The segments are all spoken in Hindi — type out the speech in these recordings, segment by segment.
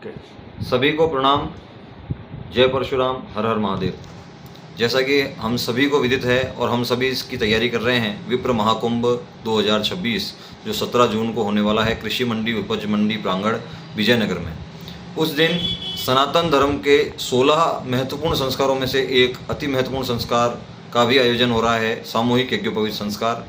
सभी को प्रणाम। जय परशुराम, हर हर महादेव। जैसा कि हम सभी को विदित है और हम सभी इसकी तैयारी कर रहे हैं, विप्र महाकुंभ 2026 जो 17 जून को होने वाला है कृषि मंडी उपज मंडी प्रांगण विजयनगर में। उस दिन सनातन धर्म के 16 महत्वपूर्ण संस्कारों में से एक अति महत्वपूर्ण संस्कार का भी आयोजन हो रहा है, सामूहिक यज्ञोपवीत संस्कार।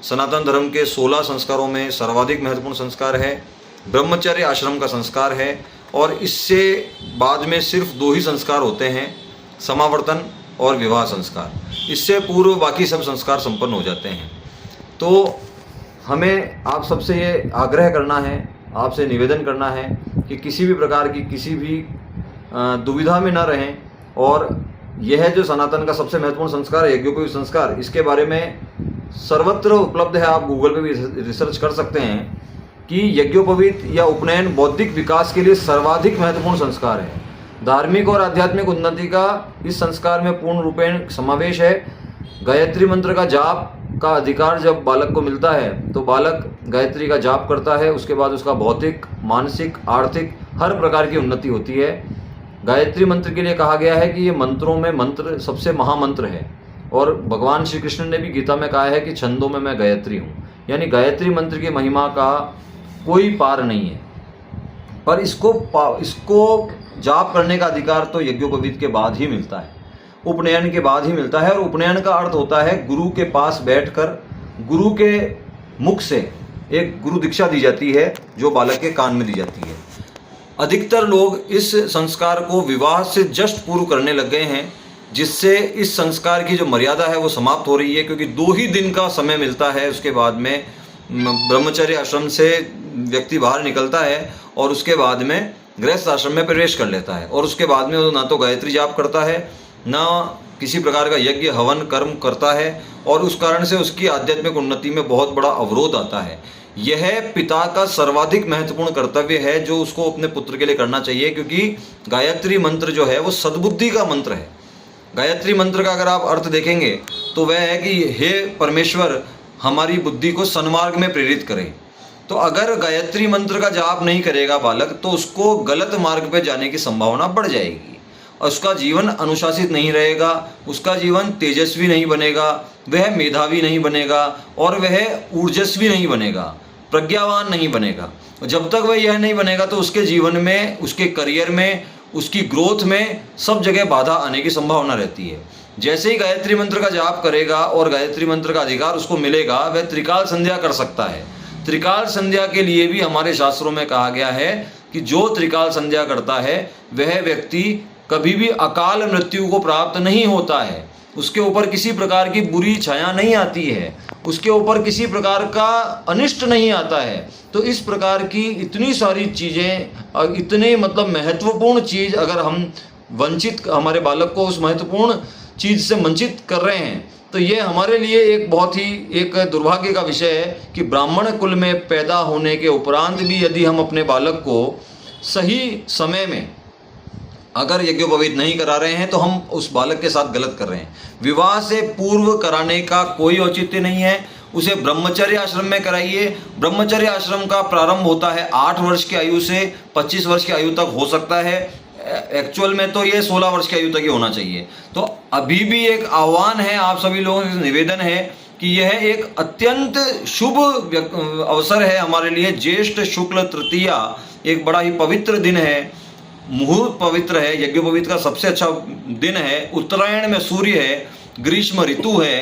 सनातन धर्म के 16 संस्कारों में सर्वाधिक महत्वपूर्ण संस्कार है ब्रह्मचर्य आश्रम का संस्कार है, और इससे बाद में सिर्फ 2 ही संस्कार होते हैं, समावर्तन और विवाह संस्कार। इससे पूर्व बाकी सब संस्कार संपन्न हो जाते हैं। तो हमें आप सबसे ये आग्रह करना है, आपसे निवेदन करना है कि किसी भी प्रकार की किसी भी दुविधा में न रहें। और यह जो सनातन का सबसे महत्वपूर्ण संस्कार है यज्ञोपवीत संस्कार, इसके बारे में सर्वत्र उपलब्ध है, आप गूगल पे भी रिसर्च कर सकते हैं कि यज्ञोपवीत या उपनयन बौद्धिक विकास के लिए सर्वाधिक महत्वपूर्ण संस्कार है। धार्मिक और आध्यात्मिक उन्नति का इस संस्कार में पूर्ण रूपेण समावेश है। गायत्री मंत्र का जाप का अधिकार जब बालक को मिलता है तो बालक गायत्री का जाप करता है, उसके बाद उसका भौतिक, मानसिक, आर्थिक हर प्रकार की उन्नति होती है। गायत्री मंत्र के लिए कहा गया है कि ये मंत्रों में मंत्र सबसे महामंत्र है, और भगवान श्री कृष्ण ने भी गीता में कहा है कि छंदों में मैं गायत्री हूँ, यानी गायत्री मंत्र की महिमा का कोई पार नहीं है। पर इसको जाप करने का अधिकार तो यज्ञोपवीत के बाद ही मिलता है, उपनयन के बाद ही मिलता है। और उपनयन का अर्थ होता है गुरु के पास बैठकर गुरु के मुख से एक गुरु दीक्षा दी जाती है जो बालक के कान में दी जाती है। अधिकतर लोग इस संस्कार को विवाह से जस्ट पूर्व करने लग गए हैं, जिससे इस संस्कार की जो मर्यादा है वो समाप्त हो रही है, क्योंकि 2 ही दिन का समय मिलता है। उसके बाद में ब्रह्मचर्य आश्रम से व्यक्ति बाहर निकलता है और उसके बाद में गृहस्थ आश्रम में प्रवेश कर लेता है, और उसके बाद में वो ना तो गायत्री जाप करता है, ना किसी प्रकार का यज्ञ हवन कर्म करता है, और उस कारण से उसकी आध्यात्मिक उन्नति में बहुत बड़ा अवरोध आता है। यह पिता का सर्वाधिक महत्वपूर्ण कर्तव्य है जो उसको अपने पुत्र के लिए करना चाहिए, क्योंकि गायत्री मंत्र जो है वो सद्बुद्धि का मंत्र है। गायत्री मंत्र का अगर आप अर्थ देखेंगे तो वह है कि हे परमेश्वर, हमारी बुद्धि को सन्मार्ग में प्रेरित करें। तो अगर गायत्री मंत्र का जाप नहीं करेगा बालक तो उसको गलत मार्ग पर जाने की संभावना बढ़ जाएगी, और उसका जीवन अनुशासित नहीं रहेगा, उसका जीवन तेजस्वी नहीं बनेगा, वह मेधावी नहीं बनेगा, और वह ऊर्जस्वी नहीं बनेगा, प्रज्ञावान नहीं बनेगा। जब तक वह यह नहीं बनेगा तो उसके जीवन में, उसके करियर में, उसकी ग्रोथ में सब जगह बाधा आने की संभावना रहती है। जैसे ही गायत्री मंत्र का जाप करेगा और गायत्री मंत्र का अधिकार उसको मिलेगा, वह त्रिकाल संध्या कर सकता है। त्रिकाल संध्या के लिए भी हमारे शास्त्रों में कहा गया है कि जो त्रिकाल संध्या करता है वह व्यक्ति कभी भी अकाल मृत्यु को प्राप्त नहीं होता है, उसके ऊपर किसी प्रकार की बुरी छाया नहीं आती है, उसके ऊपर किसी प्रकार का अनिष्ट नहीं आता है। तो इस प्रकार की इतनी सारी चीज़ें, इतने मतलब महत्वपूर्ण चीज़ अगर हम हमारे बालक को उस महत्वपूर्ण चीज़ से वंचित कर रहे हैं, तो ये हमारे लिए एक बहुत ही एक दुर्भाग्य का विषय है कि ब्राह्मण कुल में पैदा होने के उपरांत भी यदि हम अपने बालक को सही समय में अगर यज्ञोपवीत नहीं करा रहे हैं तो हम उस बालक के साथ गलत कर रहे हैं। विवाह से पूर्व कराने का कोई औचित्य नहीं है, उसे ब्रह्मचर्य आश्रम में कराइए। ब्रह्मचर्य आश्रम का प्रारंभ होता है 8 वर्ष की आयु से, 25 वर्ष की आयु तक हो सकता है, एक्चुअल में तो ये 16 वर्ष की आयु तक ही होना चाहिए। तो अभी भी एक आह्वान है, आप सभी लोगों से निवेदन है कि यह एक अत्यंत शुभ अवसर है हमारे लिए। ज्येष्ठ शुक्ल तृतीया एक बड़ा ही पवित्र दिन है, मुहूर्त पवित्र है, यज्ञोपवीत का सबसे अच्छा दिन है। उत्तरायण में सूर्य है, ग्रीष्म ऋतु है,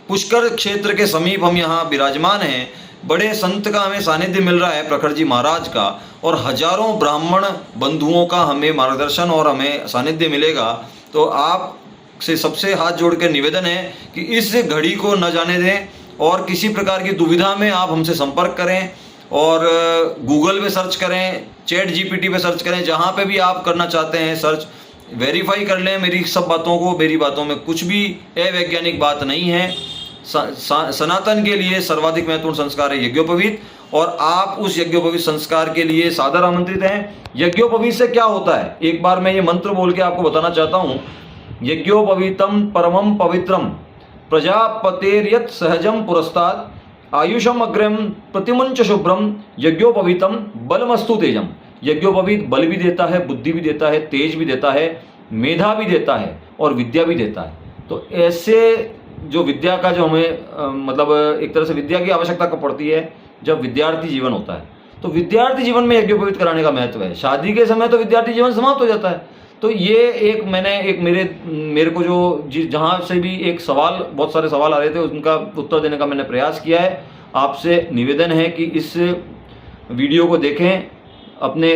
पुष्कर क्षेत्र के समीप हम यहाँ विराजमान हैं। बड़े संत का हमें सानिध्य मिल रहा है, प्रखर जी महाराज का, और हजारों ब्राह्मण बंधुओं का हमें मार्गदर्शन और हमें सानिध्य मिलेगा। तो आप से सबसे हाथ जोड़ के निवेदन है कि इस घड़ी को न जाने दें, और किसी प्रकार की दुविधा में आप हमसे संपर्क करें, और गूगल पे सर्च करें, चैट जीपीटी पे सर्च करें, जहाँ पे भी आप करना चाहते हैं सर्च, वेरीफाई कर लें मेरी सब बातों को। मेरी बातों में कुछ भी अवैज्ञानिक बात नहीं है। सनातन के लिए सर्वाधिक महत्वपूर्ण संस्कार है यज्ञोपवीत, और आप उस यज्ञोपवीत संस्कार के लिए सादर आमंत्रित हैं। यज्ञोपवीत से क्या होता है, एक बार मैं ये मंत्र बोल के आपको बताना चाहता हूँ। यज्ञोपवीतम परमम पवित्रम प्रजापतेर्यत सहजम पुरस्ताद आयुषम अग्रम प्रतिमुंच शुभ्रम यज्ञोपवीतम बलमस्तु तेजम। यज्ञोपवीत बल भी देता है, बुद्धि भी देता है, तेज भी देता है, मेधा भी देता है और विद्या भी देता है। तो ऐसे जो विद्या का जो हमें मतलब एक तरह से विद्या की आवश्यकता कब पड़ती है, जब विद्यार्थी जीवन होता है। तो विद्यार्थी जीवन में यज्ञोपवीत कराने का महत्व है। शादी के समय तो विद्यार्थी जीवन समाप्त हो जाता है। तो ये एक मैंने एक मेरे को जो जहाँ से भी एक सवाल, बहुत सारे सवाल आ रहे थे, उनका उत्तर देने का मैंने प्रयास किया है। आपसे निवेदन है कि इस वीडियो को देखें, अपने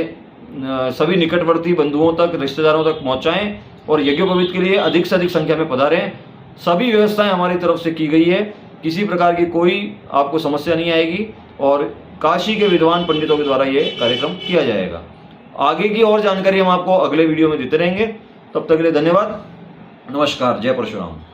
सभी निकटवर्ती बंधुओं तक, रिश्तेदारों तक पहुंचाएं और यज्ञोपवीत के लिए अधिक से अधिक संख्या में पधारें। सभी व्यवस्थाएं हमारी तरफ से की गई है, किसी प्रकार की कोई आपको समस्या नहीं आएगी और काशी के विद्वान पंडितों के द्वारा ये कार्यक्रम किया जाएगा। आगे की और जानकारी हम आपको अगले वीडियो में देते रहेंगे। तब तक के लिए धन्यवाद, नमस्कार, जय परशुराम।